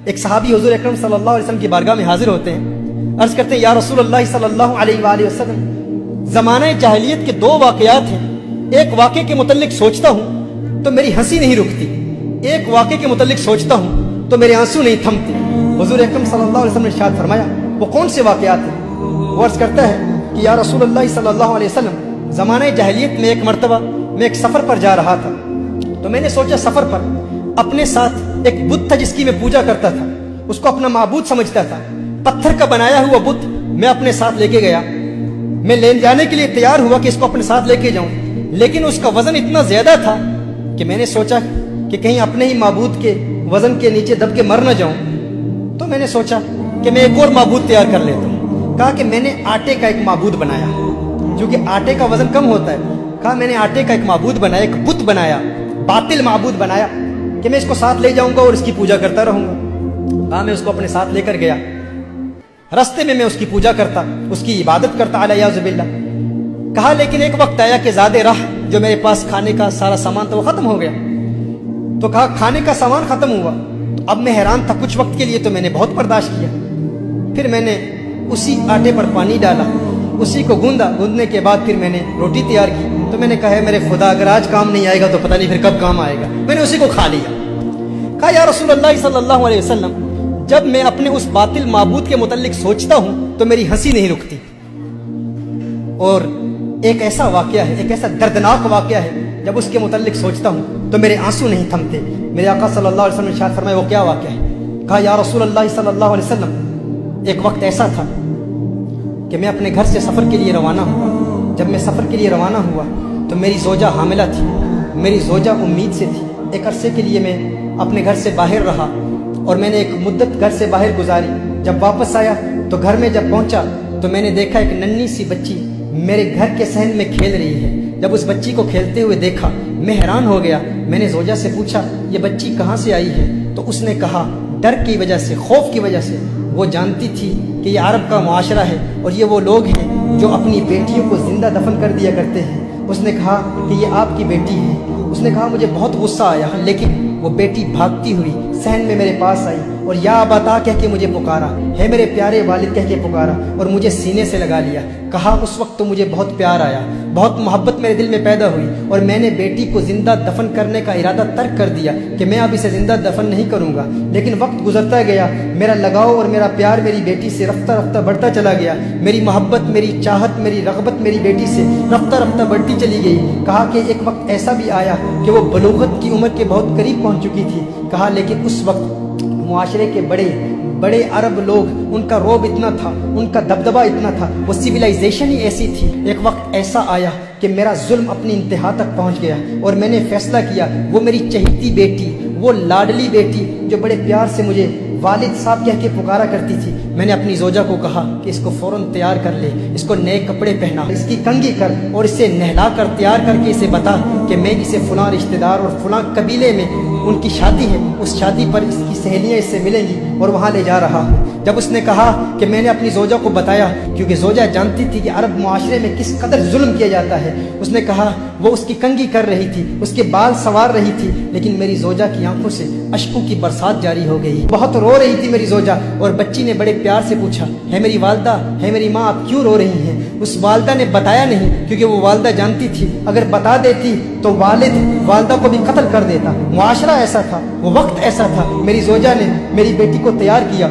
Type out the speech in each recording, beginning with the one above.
ایک صحابی حضور اکرم صلی اللہ علیہ وسلم کی بارگاہ میں حاضر ہوتے ہیں، عرض کرتے ہیں یا رسول اللہ صلی اللہ علیہ وآلہ وسلم، زمانہ جاہلیت کے دو واقعات ہیں، ایک واقعے کے متعلق سوچتا ہوں تو میری ہنسی نہیں رکتی، ایک واقعے کے متعلق سوچتا ہوں تو میرے آنسو نہیں تھمتے۔ حضور اکرم صلی اللہ علیہ وسلم نے ارشاد فرمایا وہ کون سے واقعات ہیں؟ وہ عرض کرتا ہے کہ یا رسول اللہ صلی اللہ علیہ وسلم، زمانہ جاہلیت میں ایک مرتبہ میں ایک سفر پر جا رہا تھا، تو میں نے سوچا سفر پر اپنے ساتھ ایک بت تھا جس کی میں پوجا کرتا تھا، اس کو اپنا معبود سمجھتا تھا، پتھر کا بنایا ہوا بت میں اپنے ساتھ لے کے گیا، میں لے جانے کے لیے تیار ہوا کہ اس کو اپنے ساتھ لے کے جاؤں، لیکن اس کا وزن اتنا زیادہ تھا کہ میں نے سوچا کہ کہیں اپنے ہی معبود کے وزن کے نیچے دب کے مر نہ جاؤں، تو میں نے سوچا کہ میں ایک اور معبود تیار کر لیتا ہوں۔ کہا کہ میں نے آٹے کا ایک معبود بنایا، کیونکہ آٹے کا وزن کم ہوتا ہے، کہا میں نے آٹے کا ایک معبود بنایا، ایک بت بنایا، باطل معبود بنایا کہ میں اس کو ساتھ لے جاؤں گا اور اس کی پوجا کرتا رہوں گا۔ کہا میں اس کو اپنے ساتھ لے کر گیا، رستے میں اس کی پوجا کرتا، اس کی عبادت کرتا علیہ باللہ۔ کہا لیکن ایک وقت آیا کہ زیادہ راہ جو میرے پاس کھانے کا سارا سامان تھا وہ ختم ہو گیا، تو کہا کھانے کا سامان ختم ہوا تو اب میں حیران تھا، کچھ وقت کے لیے تو میں نے بہت برداشت کیا، پھر میں نے اسی آٹے پر پانی ڈالا، اسی کو گوندھا، گوندھنے کے بعد پھر میں نے روٹی تیار کی، تو میں نے کہا ہے میرے خدا اگر آج کام نہیں آئے گا تو پتہ نہیں پھر کب کام آئے گا، میں نے اسی کو کھا لیا۔ کہا یا رسول اللہ صلی اللہ علیہ وسلم، جب میں اپنے اس باطل معبود کے متعلق سوچتا ہوں تو میری ہنسی نہیں رکتی، اور ایک ایسا واقعہ ہے، ایک ایسا دردناک واقعہ ہے، جب اس کے متعلق سوچتا ہوں تو میرے آنسو نہیں تھمتے۔ میرے آقا صلی اللہ علیہ وسلم نے ارشاد فرمایا وہ کیا واقعہ ہے؟ کہا یا رسول اللہ صلی اللہ علیہ وسلم، ایک وقت ایسا تھا کہ میں اپنے گھر سے سفر کے لیے روانہ ہوا، جب میں سفر کے لیے روانہ ہوا تو میری زوجہ حاملہ تھی، میری زوجہ امید سے تھی، ایک عرصے کے لیے میں اپنے گھر سے باہر رہا اور میں نے ایک مدت گھر سے باہر گزاری، جب واپس آیا تو گھر میں جب پہنچا تو میں نے دیکھا ایک ننھی سی بچی میرے گھر کے صحن میں کھیل رہی ہے۔ جب اس بچی کو کھیلتے ہوئے دیکھا میں حیران ہو گیا، میں نے زوجہ سے پوچھا یہ بچی کہاں سے آئی ہے؟ تو اس نے کہا ڈر کی وجہ سے، خوف کی وجہ سے، وہ جانتی تھی کہ یہ عرب کا معاشرہ ہے اور یہ وہ لوگ ہیں جو اپنی بیٹیوں کو زندہ دفن کر دیا کرتے ہیں۔ اس نے کہا کہ یہ آپ کی بیٹی ہے۔ اس نے کہا مجھے بہت غصہ آیا، لیکن وہ بیٹی بھاگتی ہوئی صحن میں میرے پاس آئی اور یا ابتا کہہ کے مجھے پکارا، ہے میرے پیارے والد کہہ کے پکارا اور مجھے سینے سے لگا لیا۔ کہا اس وقت تو مجھے بہت پیار آیا، بہت محبت میرے دل میں پیدا ہوئی اور میں نے بیٹی کو زندہ دفن کرنے کا ارادہ ترک کر دیا کہ میں اب اسے زندہ دفن نہیں کروں گا، لیکن وقت گزرتا گیا، میرا لگاؤ اور میرا پیار میری بیٹی سے رفتہ رفتہ بڑھتا چلا گیا، میری محبت، میری چاہت، میری رغبت میری بیٹی سے رفتہ رفتہ بڑھتی چلی گئی۔ کہا کہ ایک وقت ایسا بھی آیا کہ وہ بلوغت کی عمر کے بہت قریب پہنچ چکی تھی۔ کہا لیکن اس وقت معاشرے کے بڑے بڑے عرب لوگ، ان کا روب اتنا تھا، ان کا دبدبہ اتنا تھا، وہ سویلائزیشن ہی ایسی تھی۔ ایک وقت ایسا آیا کہ میرا ظلم اپنی انتہا تک پہنچ گیا اور میں نے فیصلہ کیا وہ میری چہیتی بیٹی، وہ لاڈلی بیٹی جو بڑے پیار سے مجھے والد صاحب کہہ کے پکارا کرتی تھی، میں نے اپنی زوجہ کو کہا کہ اس کو فوراً تیار کر لے، اس کو نئے کپڑے پہنا، اس کی کنگھی کر اور اسے نہلا کر تیار کر کے اسے بتا کہ میں اسے فلاں رشتہ دار اور فلاں قبیلے میں ان کی شادی ہے، اس شادی پر اس کی سہیلیاں اس سے ملیں گی اور وہاں لے جا رہا ہوں۔ جب اس نے کہا کہ میں نے اپنی زوجہ کو بتایا، کیونکہ زوجہ جانتی تھی کہ عرب معاشرے میں کس قدر ظلم کیا جاتا ہے، اس نے کہا وہ اس کی کنگھی کر رہی تھی، اس کے بال سنوار رہی تھی، لیکن میری زوجہ کی آنکھوں سے اشکوں کی برسات جاری ہو گئی، بہت رو رہی تھی میری زوجہ، اور بچی نے بڑے پیار سے پوچھا ہے میری والدہ، ہے میری ماں، آپ کیوں رو رہی ہیں؟ اس والدہ نے بتایا نہیں، کیونکہ وہ والدہ جانتی تھی اگر بتا دیتی تو والد والدہ کو بھی قتل کر دیتا، معاشرہ ایسا تھا، وہ وقت ایسا تھا۔ میری زوجہ نے میری بیٹی کو تیار کیا،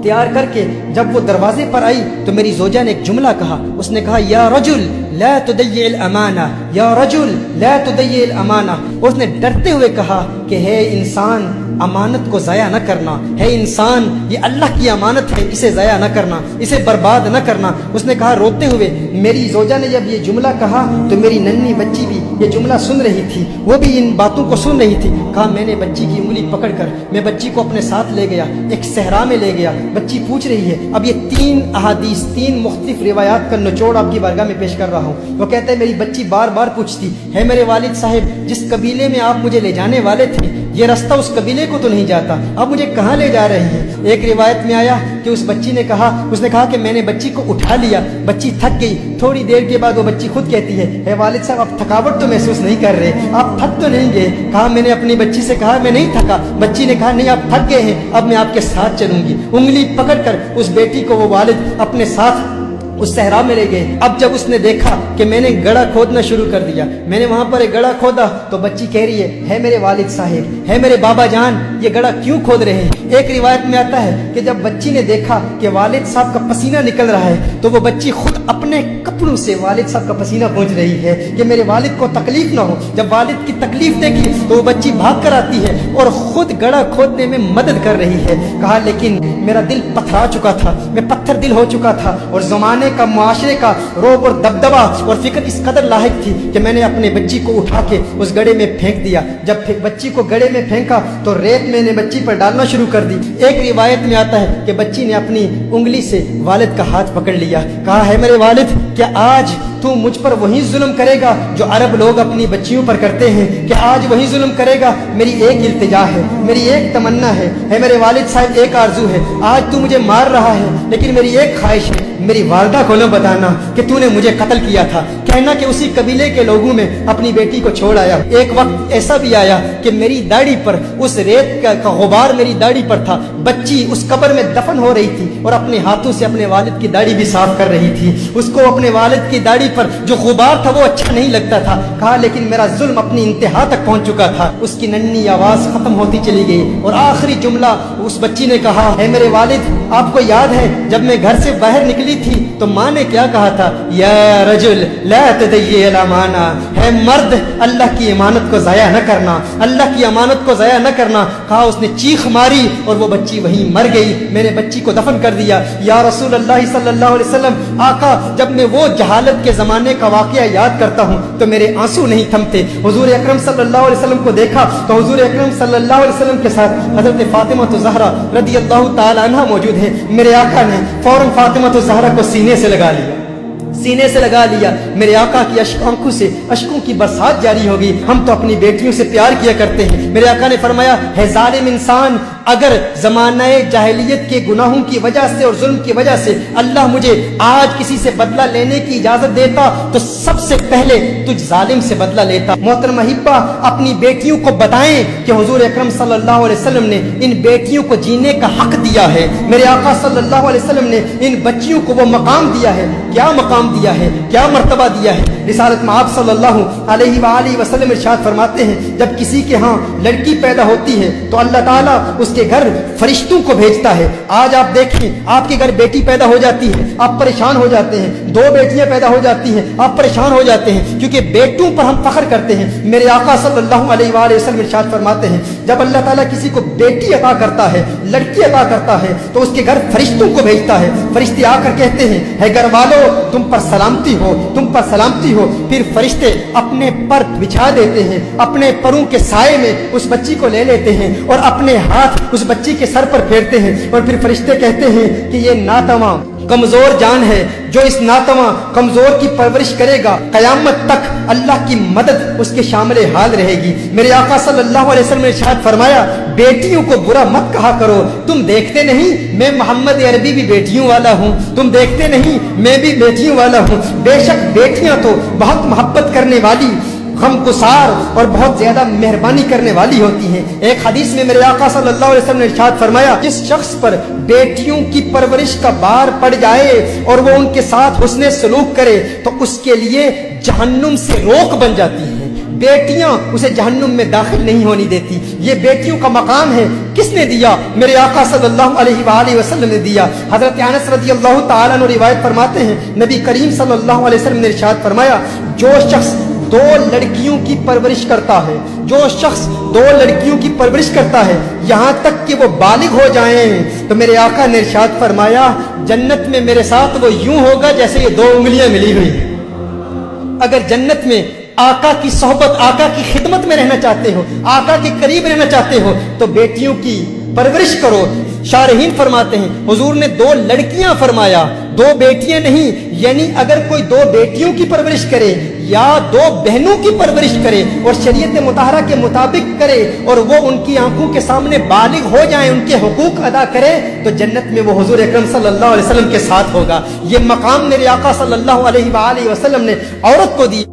تیار کر کے جب وہ دروازے پر آئی تو میری زوجہ نے ایک جملہ کہا، اس نے کہا یا رجل لا تضيع الامانہ، یا رجل لا تضيع الامانہ۔ اس نے ڈرتے ہوئے کہا کہ ہے انسان امانت کو ضائع نہ کرنا، ہے انسان یہ اللہ کی امانت ہے، اسے ضائع نہ کرنا، اسے برباد نہ کرنا۔ اس نے کہا روتے ہوئے، میری زوجہ نے جب یہ جملہ کہا تو میری ننھی بچی بھی یہ جملہ سن رہی تھی، وہ بھی ان باتوں کو سن رہی تھی۔ کہا میں نے بچی کی انگلی پکڑ کر میں بچی کو اپنے ساتھ لے گیا، ایک صحرا میں لے گیا، بچی پوچھ رہی ہے۔ اب یہ 3 احادیث، 3 مختلف روایات کا نچوڑ آپ کی بارگاہ میں پیش کر رہا ہوں۔ وہ کہتے ہیں میری بچی بار بار پوچھتی ہے میرے والد صاحب جس قبیلے میں آپ مجھے لے جانے والے تھے हैं, ये रास्ता उस कबीले को तो नहीं जाता, अब मुझे कहाँ ले जा रहे हैं। एक रिवायत में आया कि उस बच्ची ने कहा, उसने कहा कि मैंने बच्ची को उठा लिया, बच्ची थक गई। थोड़ी देर के बाद वो बच्ची खुद कहती है वालिद साहब आप थकावट तो महसूस नहीं कर रहे, आप थक तो नहीं गए। कहा मैंने अपनी बच्ची से कहा मैं नहीं थका। बच्ची ने कहा नहीं आप थक गए हैं, अब मैं आपके साथ चलूंगी। उंगली पकड़कर उस बेटी को वो वालिद अपने साथ उस सहरा में ले गए। अब जब उसने देखा कि मैंने गड़ा खोदना शुरू कर दिया, मैंने वहां पर एक गड़ा खोदा, तो बच्ची कह रही है मेरे वालिद साहिब, है मेरे बाबा जान, ये गड़ा क्यों खोद रहे हैं। एक रिवायत में आता है कि जब बच्ची ने देखा कि वालिद साहब का पसीना निकल रहा है, तो वो बच्ची खुद अपने कपड़ों से वालिद साहब का पसीना पहुंच रही है कि मेरे वालिद को तकलीफ ना हो। जब वालिद की तकलीफ देखी तो वो बच्ची भाग कर आती है और खुद गड़ा खोदने में मदद कर रही है। कहा लेकिन मेरा दिल पथरा चुका था, मैं पत्थर दिल हो चुका था, और जमाने का मुआशरे का रोब और दबदबा और फिक्र इस कदर लाहिक थी कि मैंने अपने बच्ची को उठा के उस गड्ढे में फेंक दिया। जब बच्ची को गड्ढे में फेंका तो रेत मैंने बच्ची पर डालना शुरू कर दी। एक रिवायत में आता है कि बच्ची ने अपनी उंगली से वालिद का हाथ पकड़ लिया। कहा है मेरे वालिद क्या आज तू मुझ पर वही जुल्म करेगा जो अरब लोग अपनी बच्चियों पर करते हैं, कि आज वही जुल्म करेगा। मेरी एक इल्तिजा है, मेरी एक तमन्ना है मेरे वालिद साहब, एक आरजू है। आज तू मुझे मार रहा है लेकिन मेरी एक ख्वाहिश है, मेरी वालदा को न बताना कि तूने मुझे कत्ल किया था, कहना कि उसी कबीले के लोगों में अपनी बेटी को छोड़ आया। एक वक्त ऐसा भी आया कि मेरी दाढ़ी पर उस रेत का गुबार मेरी दाढ़ी पर था, बच्ची उस कब्र में दफन हो रही थी और अपने हाथों से अपने वालिद की दाढ़ी भी साफ कर रही थी। उसको अपने वालिद की दाढ़ी पर जो गुबार था वो अच्छा नहीं लगता था। कहा लेकिन मेरा जुल्म अपनी इंतहा तक पहुंच चुका था। उसकी नन्ही आवाज खत्म होती चली गई और आखिरी जुमला उस बच्ची ने कहा है मेरे वालिद आपको याद है जब मैं घर से बाहर निकली थी तो माँ ने क्या कहा था, या रजुल ला तदय्य अमाना, है मर्द अल्लाह की इमानत को जाया न करना, अल्लाह की अमानत को जाया न करना। कहा उसने चीख मारी और वो बच्ची वहीं मर गई। मैंने बच्ची को दफन कर दिया। या रसूल अल्लाह सल्लल्लाहु अलैहि वसल्लम, आका जब मैं वो जहालत के जमाने का वाकया याद करता हूँ तो मेरे आंसू नहीं थमते। हुजूर अकरम सल्लल्लाहु अलैहि वसल्लम को देखा तो हुजूर अकरम सल्लल्लाहु अलैहि वसल्लम के साथ हजरत फातिमा तो ज़हरा रदियल्लाहु ताला अन्हा मौजूद है। मेरे आका ने फौरन फातिमा तो ज़हरा को सीने से लगा लिया, सीने से लगा लिया। मेरे आका की आंखों से अश्कों की बरसात जारी होगी। हम तो अपनी बेटियों से प्यार किया करते हैं। मेरे आका ने फरमाया है जालिम इंसान, अगर जमानाए जाहिलियत के गुनाहों की वजह से और जुल्म की वजह से अल्लाह मुझे आज किसी से बदला लेने की इजाजत देता तो सबसे पहले तुझ जालिम से बदला लेता। मोहतरमा हिब्बा अपनी बेटियों को बताएं कि हुजूर अकरम सल्लल्लाहु अलैहि वसल्लम ने इन बेटियों को जीने का हक दिया है। मेरे आका सल्लल्लाहु अलैहि वसल्लम ने इन बच्चियों को वो मकाम दिया है। क्या मकाम दिया है, क्या मर्तबा दिया है। रिसालत में आप सल्लल्लाहु अलैहि वसल्लम इरशाद फरमाते हैं जब किसी के यहाँ लड़की पैदा होती है तो अल्लाह ताला उसके घर फरिश्तों को भेजता है। आज आप देखें आपके घर बेटी पैदा हो जाती है आप परेशान हो जाते हैं, दो बेटियां पैदा हो जाती हैं आप परेशान हो जाते हैं, क्योंकि बेटों पर हम फख्र करते हैं। मेरे आका सल्लल्लाहु अलैहि वसल्लम इरशाद फरमाते हैं जब अल्लाह ताला किसी को बेटी अता करता है, लड़की अता करता है तो उसके घर फरिश्तों को भेजता है। फरिश्ते आकर कहते हैं है घर वालों तुम पर सलामती हो, तुम पर सलामती हो। फिर फरिश्ते अपने पर बिछा देते हैं, अपने परों के साए में उस बच्ची को ले लेते हैं और अपने हाथ उस बच्ची के सर पर फेरते हैं और फिर फरिश्ते कहते हैं कि ये नातवा कमजोर जान है, जो इस नातवा कमजोर की परवरिश करेगा कयामत तक अल्लाह की मदद उसके शामिल हाल रहेगी। मेरे आका सल्लल्लाहु अलैहि वसल्लम ने इरशाद फरमाया बेटियों को बुरा मत कहा करो, तुम देखते नहीं मैं मोहम्मद अरबी भी बेटियों वाला हूँ, तुम देखते नहीं मैं भी बेटियों वाला हूँ। बेशक बेटियां तो बहुत मोहब्बत करने वाली, गमगुसार और बहुत ज्यादा मेहरबानी करने वाली होती हैं। एक हदीस में मेरे आका सल्लल्लाहु अलैहि वसल्लम ने इरशाद फरमाया जिस शख्स पर बेटियों की परवरिश का बार पड़ जाए और वो उनके साथ हुस्ने सलूक करे तो उसके लिए जहन्नुम से रोक बन जाती है। बेटियां उसे जहन्नुम में दाखिल नहीं होने देती। ये बेटियों का मकाम है किसने दिया? मेरे आका सल्लल्लाहु अलैहि वसल्लम ने दिया। हजरत अनस रदियल्लाहु ताला अन्हु रिवायत फरमाते हैं नबी करीम सल्लल्लाहु अलैहि वसल्लम ने इरशाद फरमाया जो शख्स दो लड़कियों की परवरिश करता है, जो शख्स दो लड़कियों की परवरिश करता है यहाँ तक कि वो बालिग हो जाएं तो मेरे आका ने इरशाद फरमाया जन्नत में मेरे साथ वो यूं होगा जैसे ये दो उंगलियां मिली हुई। अगर जन्नत में आका की सोहबत, आका की खिदमत में रहना चाहते हो, आका के करीब रहना चाहते हो तो बेटियों की परवरिश करो। शारहीन फरमाते हैं हुजूर ने दो लड़कियां फरमाया, दो बेटियां नहीं, यानी अगर कोई दो बेटियों की परवरिश करे یا دو بہنوں کی پرورش کرے اور شریعت مطہرہ کے مطابق کرے اور وہ ان کی آنکھوں کے سامنے بالغ ہو جائیں، ان کے حقوق ادا کرے، تو جنت میں وہ حضور اکرم صلی اللہ علیہ وسلم کے ساتھ ہوگا۔ یہ مقام میرے آقا صلی اللہ علیہ وآلہ وسلم نے عورت کو دی۔